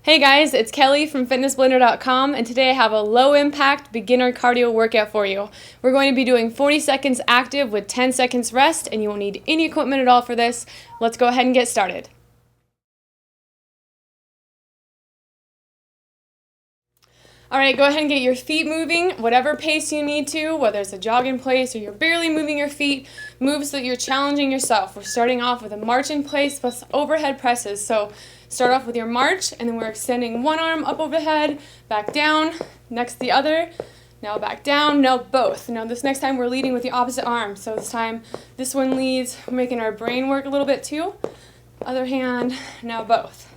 Hey guys, it's Kelly from fitnessblender.com, and today I have a low impact beginner cardio workout for you. We're going to be doing 40 seconds active with 10 seconds rest, and you won't need any equipment at all for this. Let's go ahead and get started. Alright, go ahead and get your feet moving, whatever pace you need to, whether it's a jog in place or you're barely moving your feet, move so that you're challenging yourself. We're starting off with a march in place plus overhead presses. So start off with your march, and then we're extending one arm up overhead, back down, next the other, now back down, now both. Now this next time we're leading with the opposite arm. So this time this one leads, we're making our brain work a little bit too. Other hand, now both.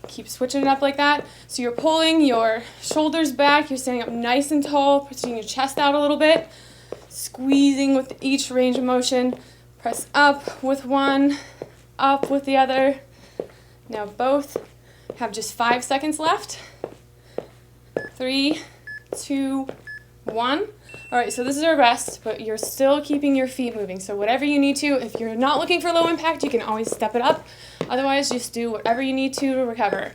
Keep switching it up like that. So you're pulling your shoulders back, you're standing up nice and tall, pushing your chest out a little bit, squeezing with each range of motion. Press up with one, up with the other. Now both. Have just 5 seconds left. 3, 2, 1. All right, so this is our rest, but you're still keeping your feet moving. So whatever you need to, if you're not looking for low impact, you can always step it up. Otherwise, just do whatever you need to recover.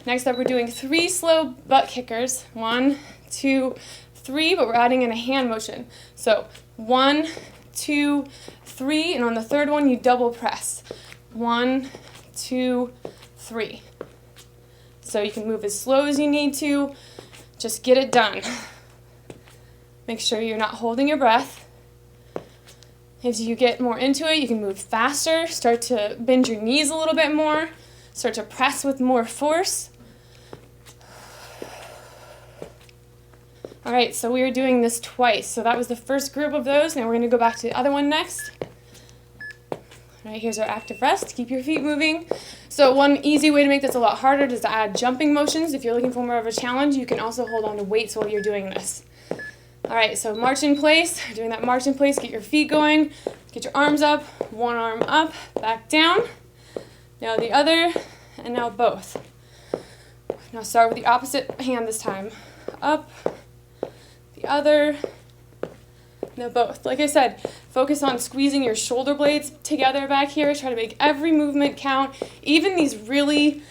Next up, we're doing 3 slow butt kickers. 1, 2, 3, but we're adding in a hand motion. So 1, 2, 3, and on the third one, you double press. 1, 2, 3. So you can move as slow as you need to. Just get it done. Make sure you're not holding your breath. As you get more into it, you can move faster, start to bend your knees a little bit more, start to press with more force. All right, so we are doing this twice. So that was the first group of those. Now we're going to go back to the other one next. All right, here's our active rest. Keep your feet moving. So one easy way to make this a lot harder is to add jumping motions. If you're looking for more of a challenge, you can also hold on to weights while you're doing this. All right, so march in place. Doing that march in place, get your feet going. Get your arms up, one arm up, back down. Now the other, and now both. Now start with the opposite hand this time. Up, the other, now both. Like I said, focus on squeezing your shoulder blades together back here. Try to make every movement count. Even these really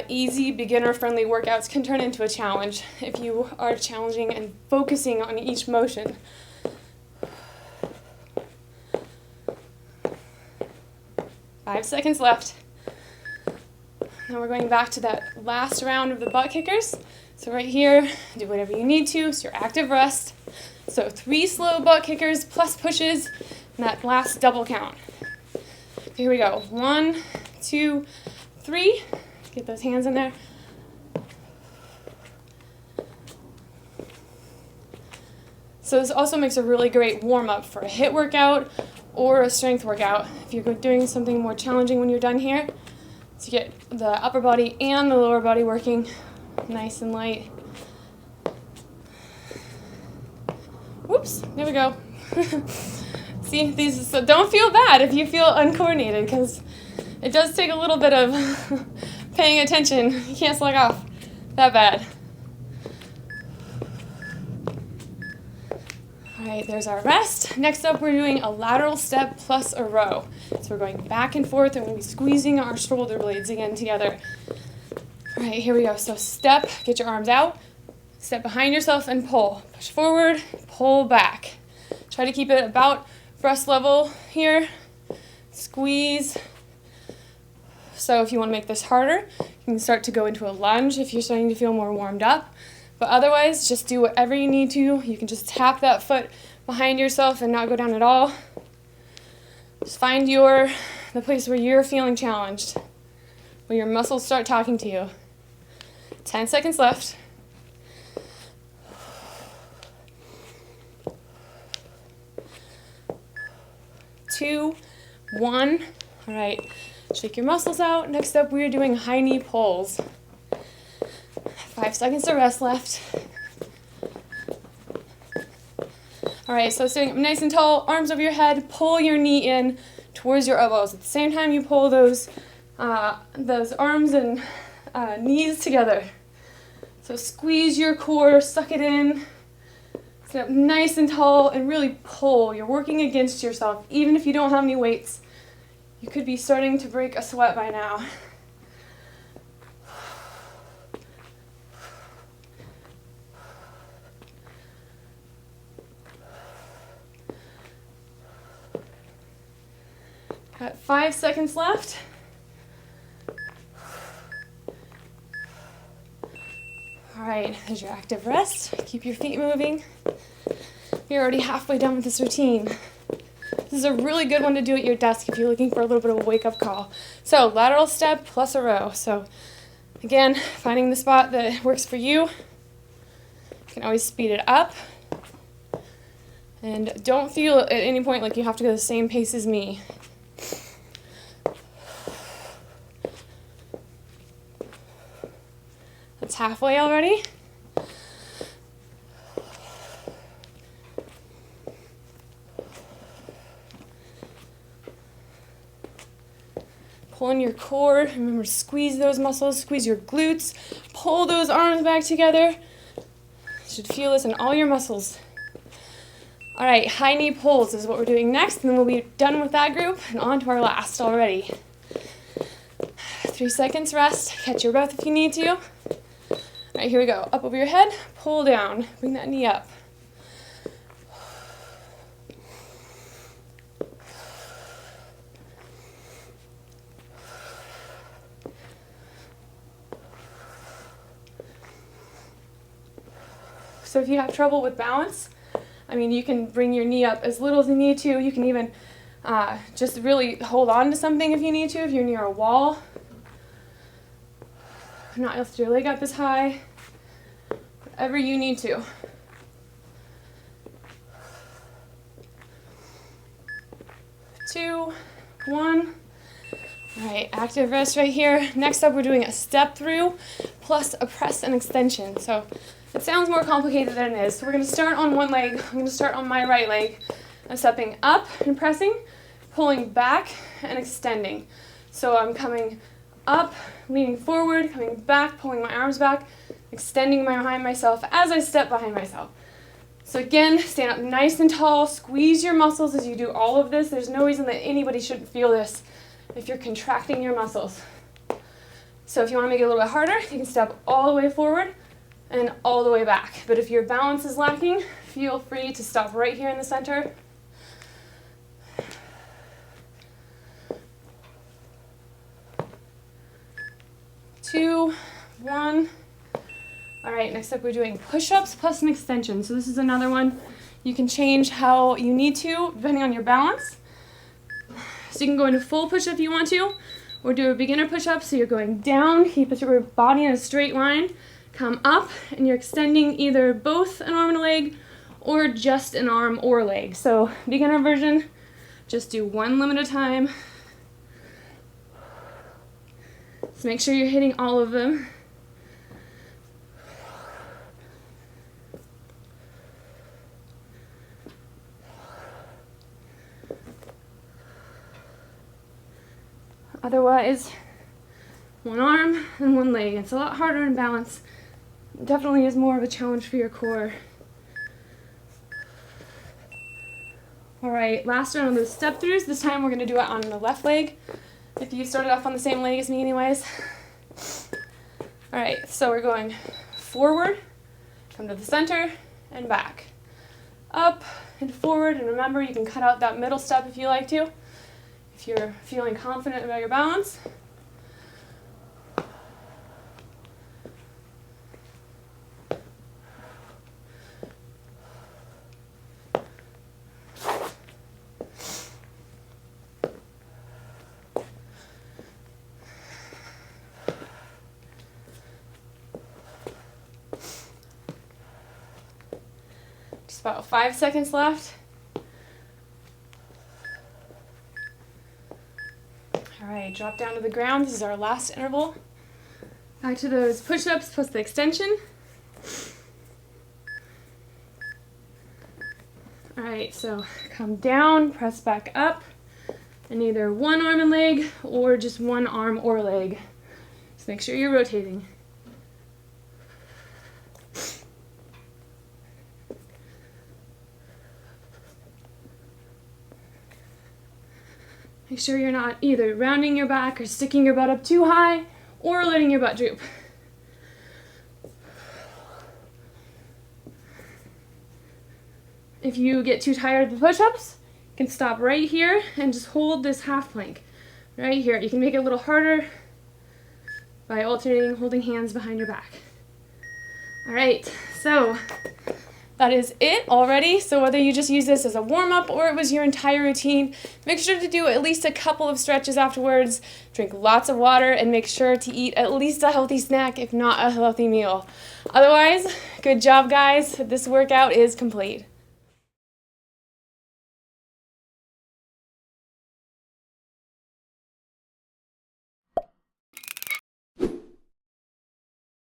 easy, beginner-friendly workouts can turn into a challenge if you are challenging and focusing on each motion. Five seconds left. Now we're going back to that last round of the butt kickers. So right here, do whatever you need to. It's your active rest. So 3 slow butt kickers plus pushes, and that last double count. Here we go. 1, 2, 3. Get those hands in there. So this also makes a really great warm-up for a HIIT workout or a strength workout. If you're doing something more challenging when you're done here, to get the upper body and the lower body working nice and light. Whoops, there we go. See, these, so don't feel bad if you feel uncoordinated, because it does take a little bit of paying attention. You can't slack off that bad. All right, there's our rest. Next up, we're doing a lateral step plus a row. So we're going back and forth, and we'll be squeezing our shoulder blades again together. All right, here we go. So step, get your arms out, step behind yourself and pull. Push forward, pull back. Try to keep it about breast level here. Squeeze. So if you want to make this harder, you can start to go into a lunge if you're starting to feel more warmed up. But otherwise, just do whatever you need to. You can just tap that foot behind yourself and not go down at all. Just find the place where you're feeling challenged, where your muscles start talking to you. 10 seconds left. 2, 1. All right. Shake your muscles out. Next up, we are doing high knee pulls. 5 seconds of rest left. All right, so sitting up nice and tall, arms over your head, pull your knee in towards your elbows. At the same time, you pull those arms and knees together. So squeeze your core, suck it in. Sit up nice and tall and really pull. You're working against yourself, even if you don't have any weights. You could be starting to break a sweat by now. Got 5 seconds left. All right, there's your active rest. Keep your feet moving. You're already halfway done with this routine. This is a really good one to do at your desk if you're looking for a little bit of a wake-up call. So lateral step plus a row. So again, finding the spot that works for you. You can always speed it up. And don't feel at any point like you have to go the same pace as me. That's halfway already. Pull in your core. Remember, squeeze those muscles, squeeze your glutes. Pull those arms back together. You should feel this in all your muscles. All right, high knee pulls is what we're doing next, and then we'll be done with that group and on to our last already. 3 seconds rest. Catch your breath if you need to. All right, here we go. Up over your head, pull down. Bring that knee up. So if you have trouble with balance, I mean, you can bring your knee up as little as you need to. You can even just really hold on to something if you need to, if you're near a wall. Not lift your leg up as high. Whatever you need to. Two, one. All right, active rest right here. Next up, we're doing a step through plus a press and extension. So it sounds more complicated than it is. So we're going to start on one leg. I'm going to start on my right leg. I'm stepping up and pressing, pulling back and extending. So I'm coming up, leaning forward, coming back, pulling my arms back, extending behind myself as I step behind myself. So again, stand up nice and tall, squeeze your muscles as you do all of this. There's no reason that anybody shouldn't feel this if you're contracting your muscles. So if you want to make it a little bit harder, you can step all the way forward and all the way back. But if your balance is lacking, feel free to stop right here in the center. Two, one. All right, next up we're doing push-ups plus an extension. So this is another one. You can change how you need to, depending on your balance. So you can go into full push-up if you want to, or do a beginner push-up. So you're going down, keep your body in a straight line, come up, and you're extending either both an arm and a leg, or just an arm or leg. So beginner version, just do one limb at a time. So make sure you're hitting all of them. Otherwise, one arm and one leg. It's a lot harder in balance. It definitely is more of a challenge for your core. All right, last one on those step throughs. This time we're going to do it on the left leg. If you started off on the same leg as me anyways. All right, so we're going forward, come to the center, and back. Up and forward, and remember you can cut out that middle step if you like to, if you're feeling confident about your balance. Just about 5 seconds left. All right, drop down to the ground. This is our last interval. Back to those push-ups plus the extension. All right, so come down, press back up, and either one arm and leg or just one arm or leg. Just make sure you're rotating. Make sure you're not either rounding your back or sticking your butt up too high or letting your butt droop. If you get too tired of the push-ups, you can stop right here and just hold this half plank right here. You can make it a little harder by alternating holding hands behind your back. All right, so that is it already. So whether you just use this as a warm-up or it was your entire routine, make sure to do at least a couple of stretches afterwards, drink lots of water, and make sure to eat at least a healthy snack, if not a healthy meal. Otherwise, good job, guys. This workout is complete.